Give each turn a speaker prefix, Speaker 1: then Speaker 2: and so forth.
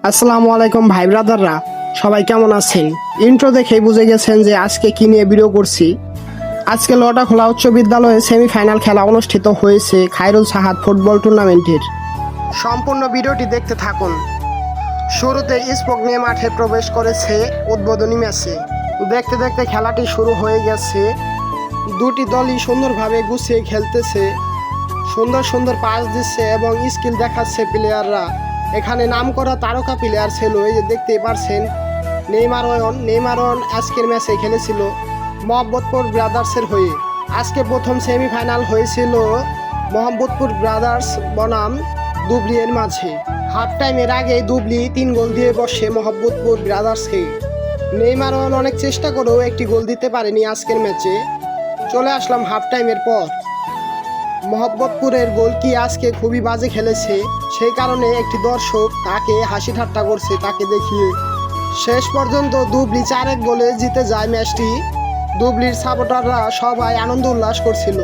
Speaker 1: আসসালামু আলাইকুম ভাই ব্রাদাররা, সবাই কেমন আছেন? ইন্ট্রো দেখেই বুঝে গেছেন যে আজকে কি নিয়ে ভিডিও করছি। আজকে লটাখোলা উচ্চ বিদ্যালয়ে সেমিফাইনাল খেলা অনুষ্ঠিত হয়েছে খায়রুল সাহাদ ফুটবল টুর্নামেন্টের। সম্পূর্ণ ভিডিওটি দেখতে থাকুন। শুরুতে স্পোক নিয়ে মাঠে প্রবেশ করেছে উদ্বোধনী ম্যাচে। দেখতে দেখতে খেলাটি শুরু হয়ে গেছে। দুটি দলই সুন্দরভাবে গুছিয়ে খেলতেছে, সুন্দর সুন্দর পাস দিচ্ছে এবং স্কিল দেখাচ্ছে প্লেয়াররা। এখানে নামকরা তারকা প্লেয়ার ছিল, এই যে দেখতেই পারছেন নেইমার আজকের ম্যাচে খেলেছিল মোহাম্মদপুর ব্রাদার্সের হয়ে। আজকে প্রথম সেমিফাইনাল হয়েছিল মোহাম্মদপুর ব্রাদার্স বনাম দুবলি এর মাঝে। হাফ টাইমের আগে দুবলি 3 গোল দিয়ে বসে মোহাম্মদপুর ব্রাদার্সকে। নেইমার অনেক চেষ্টা করেও একটি গোল দিতে পারেনি আজকের ম্যাচে। চলে আসলাম হাফ টাইমের পর। মোহাম্মদপুরের গোলকি আজকে খুবই বাজে খেলেছে, সেই কারণে একটি দর্শক তাকে হাসি ঠাট্টা করছে তাকে দেখিয়ে। শেষ পর্যন্ত দুবলি 4-1 গোলে জিতে যায় ম্যাচটি। দুবলির সাপোর্টাররা সবাই আনন্দ উল্লাস করছিল।